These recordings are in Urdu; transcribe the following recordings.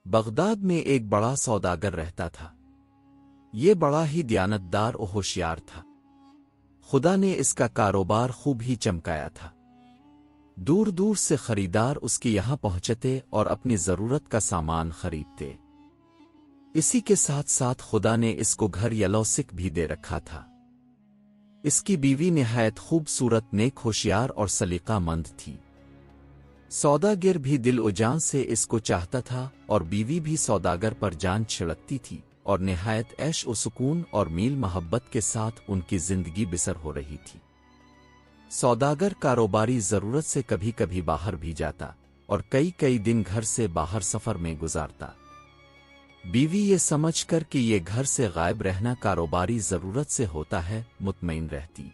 بغداد میں ایک بڑا سوداگر رہتا تھا۔ یہ بڑا ہی دیانتدار اور ہوشیار تھا۔ خدا نے اس کا کاروبار خوب ہی چمکایا تھا۔ دور دور سے خریدار اس کے یہاں پہنچتے اور اپنی ضرورت کا سامان خریدتے۔ اسی کے ساتھ ساتھ خدا نے اس کو گھر یلوسک بھی دے رکھا تھا۔ اس کی بیوی نہایت خوبصورت، نیک، ہوشیار اور سلیقہ مند تھی۔ سوداگر بھی دل و جان سے اس کو چاہتا تھا اور بیوی بھی سوداگر پر جان چھڑکتی تھی، اور نہایت عیش و سکون اور میل محبت کے ساتھ ان کی زندگی بسر ہو رہی تھی۔ سوداگر کاروباری ضرورت سے کبھی کبھی باہر بھی جاتا اور کئی دن گھر سے باہر سفر میں گزارتا۔ بیوی یہ سمجھ کر کہ یہ گھر سے غائب رہنا کاروباری ضرورت سے ہوتا ہے مطمئن رہتی،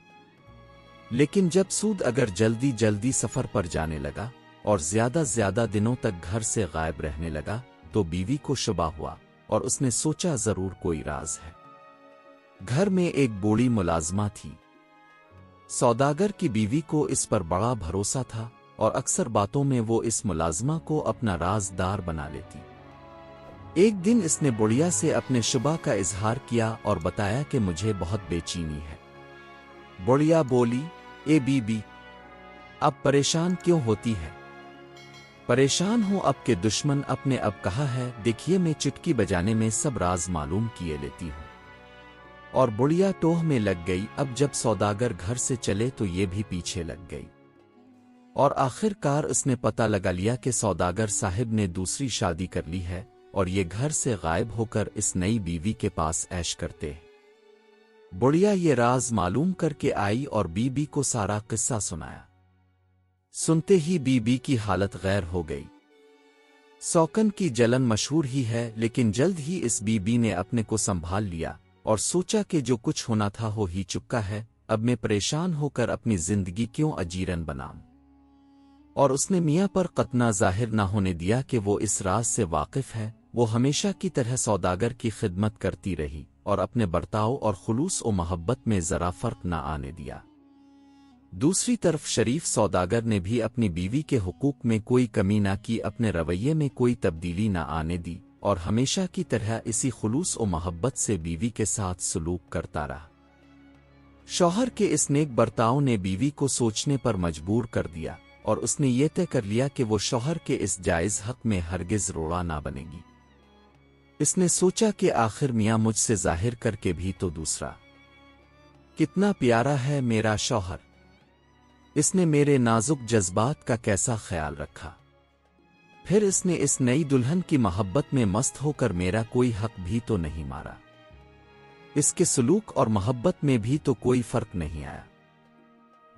لیکن جب سود اگر جلدی سفر پر جانے لگا اور زیادہ دنوں تک گھر سے غائب رہنے لگا تو بیوی کو شبہ ہوا اور اس نے سوچا ضرور کوئی راز ہے۔ گھر میں ایک بوڑھی ملازمہ تھی۔ سوداگر کی بیوی کو اس پر بڑا بھروسہ تھا اور اکثر باتوں میں وہ اس ملازمہ کو اپنا رازدار بنا لیتی۔ ایک دن اس نے بڑھیا سے اپنے شبہ کا اظہار کیا اور بتایا کہ مجھے بہت بے چینی ہے۔ بڑھیا بولی، اے بی بی، اب پریشان کیوں ہوتی ہے؟ پریشان ہوں اب کے دشمن اپنے اب کہا ہے، دیکھیے میں چٹکی بجانے میں سب راز معلوم کیے لیتی ہوں۔ اور بڑھیا ٹوہ میں لگ گئی۔ اب جب سوداگر گھر سے چلے تو یہ بھی پیچھے لگ گئی، اور آخر کار اس نے پتہ لگا لیا کہ سوداگر صاحب نے دوسری شادی کر لی ہے اور یہ گھر سے غائب ہو کر اس نئی بیوی کے پاس عیش کرتے ہیں۔ بڑھیا یہ راز معلوم کر کے آئی اور بی بی کو سارا قصہ سنایا۔ سنتے ہی بی بی کی حالت غیر ہو گئی۔ سوکن کی جلن مشہور ہی ہے، لیکن جلد ہی اس بی بی نے اپنے کو سنبھال لیا اور سوچا کہ جو کچھ ہونا تھا ہو ہی چکا ہے، اب میں پریشان ہو کر اپنی زندگی کیوں اجیرن بناؤں۔ اور اس نے میاں پر قطع ظاہر نہ ہونے دیا کہ وہ اس راز سے واقف ہے۔ وہ ہمیشہ کی طرح سوداگر کی خدمت کرتی رہی اور اپنے برتاؤ اور خلوص و محبت میں ذرا فرق نہ آنے دیا۔ دوسری طرف شریف سوداگر نے بھی اپنی بیوی کے حقوق میں کوئی کمی نہ کی، اپنے رویے میں کوئی تبدیلی نہ آنے دی اور ہمیشہ کی طرح اسی خلوص و محبت سے بیوی کے ساتھ سلوک کرتا رہا۔ شوہر کے اس نیک برتاؤ نے بیوی کو سوچنے پر مجبور کر دیا اور اس نے یہ طے کر لیا کہ وہ شوہر کے اس جائز حق میں ہرگز روڑا نہ بنے گی۔ اس نے سوچا کہ آخر میاں مجھ سے ظاہر کر کے بھی تو دوسرا، کتنا پیارا ہے میرا شوہر، اس نے میرے نازک جذبات کا کیسا خیال رکھا۔ پھر اس نے اس نئی دلہن کی محبت میں مست ہو کر میرا کوئی حق بھی تو نہیں مارا، اس کے سلوک اور محبت میں بھی تو کوئی فرق نہیں آیا۔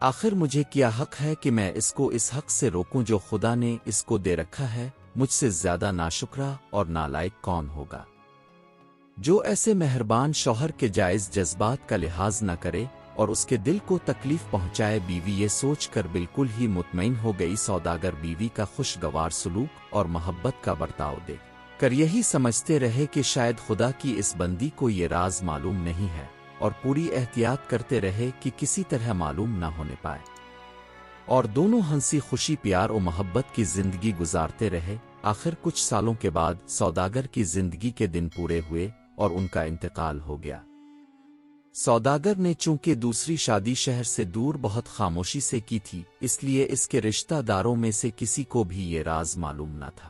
آخر مجھے کیا حق ہے کہ میں اس کو اس حق سے روکوں جو خدا نے اس کو دے رکھا ہے؟ مجھ سے زیادہ ناشکرا اور نالائق کون ہوگا جو ایسے مہربان شوہر کے جائز جذبات کا لحاظ نہ کرے اور اس کے دل کو تکلیف پہنچائے۔ بیوی یہ سوچ کر بالکل ہی مطمئن ہو گئی۔ سوداگر بیوی کا خوشگوار سلوک اور محبت کا برتاؤ دیکھ کر یہی سمجھتے رہے کہ شاید خدا کی اس بندی کو یہ راز معلوم نہیں ہے، اور پوری احتیاط کرتے رہے کہ کسی طرح معلوم نہ ہونے پائے، اور دونوں ہنسی خوشی پیار و محبت کی زندگی گزارتے رہے۔ آخر کچھ سالوں کے بعد سوداگر کی زندگی کے دن پورے ہوئے اور ان کا انتقال ہو گیا۔ سوداگر نے چونکہ دوسری شادی شہر سے دور بہت خاموشی سے کی تھی، اس لیے اس کے رشتہ داروں میں سے کسی کو بھی یہ راز معلوم نہ تھا۔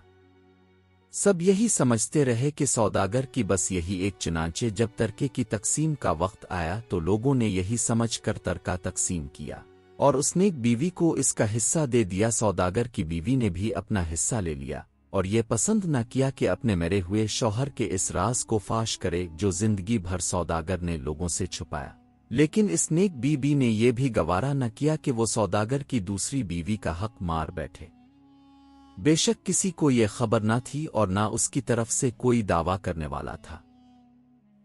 سب یہی سمجھتے رہے کہ سوداگر کی بس یہی ایک، چنانچہ جب ترکے کی تقسیم کا وقت آیا تو لوگوں نے یہی سمجھ کر ترکہ تقسیم کیا اور اس نے ایک بیوی کو اس کا حصہ دے دیا۔ سوداگر کی بیوی نے بھی اپنا حصہ لے لیا اور یہ پسند نہ کیا کہ اپنے مرے ہوئے شوہر کے اس راز کو فاش کرے جو زندگی بھر سوداگر نے لوگوں سے چھپایا، لیکن اس نیک بیوی نے یہ بھی گوارا نہ کیا کہ وہ سوداگر کی دوسری بیوی کا حق مار بیٹھے۔ بے شک کسی کو یہ خبر نہ تھی اور نہ اس کی طرف سے کوئی دعویٰ کرنے والا تھا،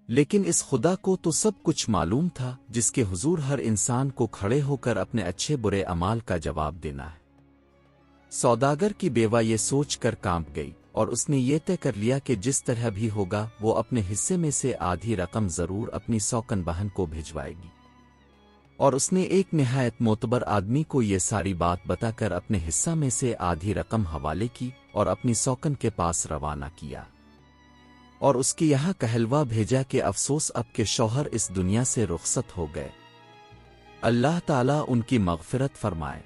لیکن اس خدا کو تو سب کچھ معلوم تھا جس کے حضور ہر انسان کو کھڑے ہو کر اپنے اچھے برے اعمال کا جواب دینا ہے۔ سوداگر کی بیوہ یہ سوچ کر کانپ گئی اور اس نے یہ طے کر لیا کہ جس طرح بھی ہوگا وہ اپنے حصے میں سے آدھی رقم ضرور اپنی سوکن بہن کو بھجوائے گی۔ اور اس نے ایک نہایت معتبر آدمی کو یہ ساری بات بتا کر اپنے حصہ میں سے آدھی رقم حوالے کی اور اپنی سوکن کے پاس روانہ کیا اور اس کے یہاں کہلوا بھیجا کہ افسوس اب کے شوہر اس دنیا سے رخصت ہو گئے، اللہ تعالیٰ ان کی مغفرت فرمائے۔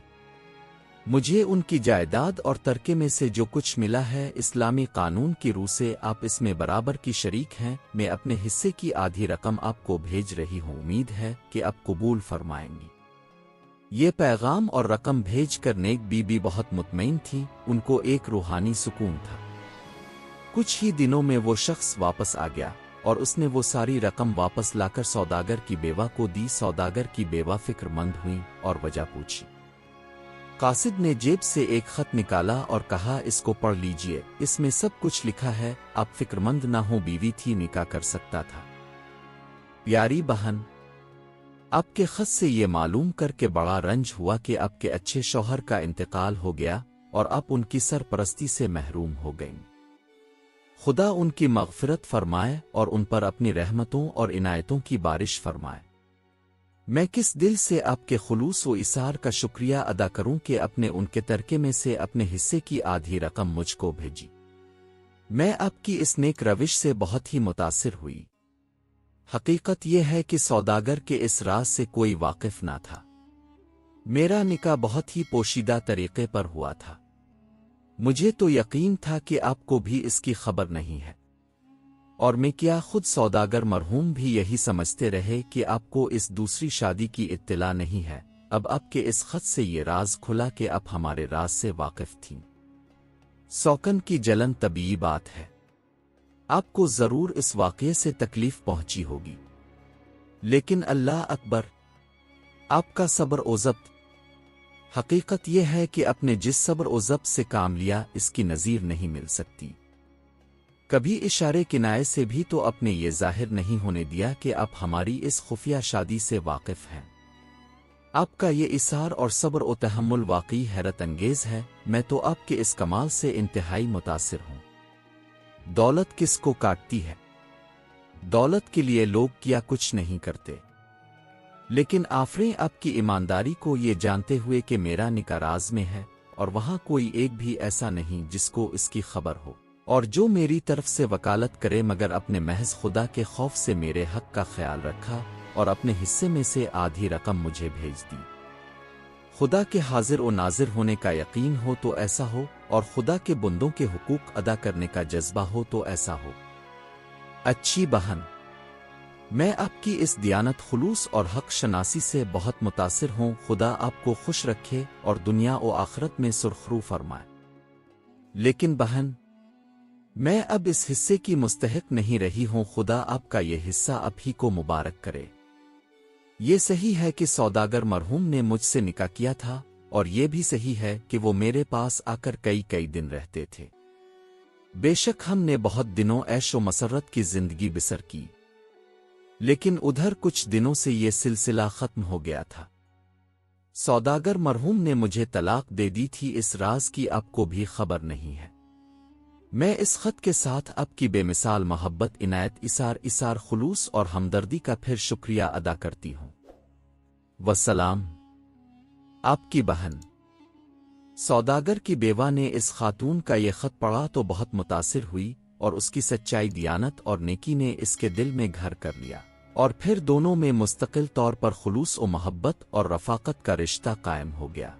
مجھے ان کی جائیداد اور ترکے میں سے جو کچھ ملا ہے اسلامی قانون کی روح سے آپ اس میں برابر کی شریک ہیں، میں اپنے حصے کی آدھی رقم آپ کو بھیج رہی ہوں، امید ہے کہ آپ قبول فرمائیں گی۔ یہ پیغام اور رقم بھیج کر نیک بی بی بہت مطمئن تھی، ان کو ایک روحانی سکون تھا۔ کچھ ہی دنوں میں وہ شخص واپس آ گیا اور اس نے وہ ساری رقم واپس لا کر سوداگر کی بیوہ کو دی۔ سوداگر کی بیوہ فکر مند ہوئی اور وجہ پوچھی۔ قاصد نے جیب سے ایک خط نکالا اور کہا اس کو پڑھ لیجئے، اس میں سب کچھ لکھا ہے، آپ فکر مند نہ ہو، بیوی تھی، نکاح کر سکتا تھا۔ پیاری بہن، آپ کے خط سے یہ معلوم کر کے بڑا رنج ہوا کہ آپ کے اچھے شوہر کا انتقال ہو گیا اور آپ ان کی سرپرستی سے محروم ہو گئیں۔ خدا ان کی مغفرت فرمائے اور ان پر اپنی رحمتوں اور عنایتوں کی بارش فرمائے۔ میں کس دل سے آپ کے خلوص و اثار کا شکریہ ادا کروں کہ اپنے ان کے ترکے میں سے اپنے حصے کی آدھی رقم مجھ کو بھیجی۔ میں آپ کی اس نیک روش سے بہت ہی متاثر ہوئی۔ حقیقت یہ ہے کہ سوداگر کے اس راز سے کوئی واقف نہ تھا۔ میرا نکاح بہت ہی پوشیدہ طریقے پر ہوا تھا۔ مجھے تو یقین تھا کہ آپ کو بھی اس کی خبر نہیں ہے، اور میں کیا خود سوداگر مرحوم بھی یہی سمجھتے رہے کہ آپ کو اس دوسری شادی کی اطلاع نہیں ہے۔ اب آپ کے اس خط سے یہ راز کھلا کہ آپ ہمارے راز سے واقف تھیں۔ سوکن کی جلن طبیعی بات ہے، آپ کو ضرور اس واقعے سے تکلیف پہنچی ہوگی، لیکن اللہ اکبر، آپ کا صبر و ضبط۔ حقیقت یہ ہے کہ اپنے جس صبر و ضبط سے کام لیا اس کی نظیر نہیں مل سکتی۔ کبھی اشارے کنائے سے بھی تو اپنے یہ ظاہر نہیں ہونے دیا کہ آپ ہماری اس خفیہ شادی سے واقف ہیں۔ آپ کا یہ اصرار اور صبر و تحمل واقعی حیرت انگیز ہے۔ میں تو آپ کے اس کمال سے انتہائی متاثر ہوں۔ دولت کس کو کاٹتی ہے؟ دولت کے لیے لوگ کیا کچھ نہیں کرتے، لیکن آفریں آپ کی ایمانداری کو یہ جانتے ہوئے کہ میرا نکاح راز میں ہے اور وہاں کوئی ایک بھی ایسا نہیں جس کو اس کی خبر ہو، اور جو میری طرف سے وکالت کرے، مگر اپنے محض خدا کے خوف سے میرے حق کا خیال رکھا اور اپنے حصے میں سے آدھی رقم مجھے بھیج دی۔ خدا کے حاضر و ناظر ہونے کا یقین ہو تو ایسا ہو، اور خدا کے بندوں کے حقوق ادا کرنے کا جذبہ ہو تو ایسا ہو۔ اچھی بہن، میں آپ کی اس دیانت، خلوص اور حق شناسی سے بہت متاثر ہوں۔ خدا آپ کو خوش رکھے اور دنیا و آخرت میں سرخرو فرمائے۔ لیکن بہن، میں اب اس حصے کی مستحق نہیں رہی ہوں۔ خدا آپ کا یہ حصہ اب ہی کو مبارک کرے۔ یہ صحیح ہے کہ سوداگر مرحوم نے مجھ سے نکاح کیا تھا، اور یہ بھی صحیح ہے کہ وہ میرے پاس آ کر کئی دن رہتے تھے۔ بے شک ہم نے بہت دنوں عیش و مسرت کی زندگی بسر کی، لیکن ادھر کچھ دنوں سے یہ سلسلہ ختم ہو گیا تھا۔ سوداگر مرحوم نے مجھے طلاق دے دی تھی، اس راز کی آپ کو بھی خبر نہیں ہے۔ میں اس خط کے ساتھ آپ کی بے مثال محبت، عنایت، اثار خلوص اور ہمدردی کا پھر شکریہ ادا کرتی ہوں۔ وسلام، آپ کی بہن۔ سوداگر کی بیوہ نے اس خاتون کا یہ خط پڑھا تو بہت متاثر ہوئی، اور اس کی سچائی، دیانت اور نیکی نے اس کے دل میں گھر کر لیا، اور پھر دونوں میں مستقل طور پر خلوص و محبت اور رفاقت کا رشتہ قائم ہو گیا۔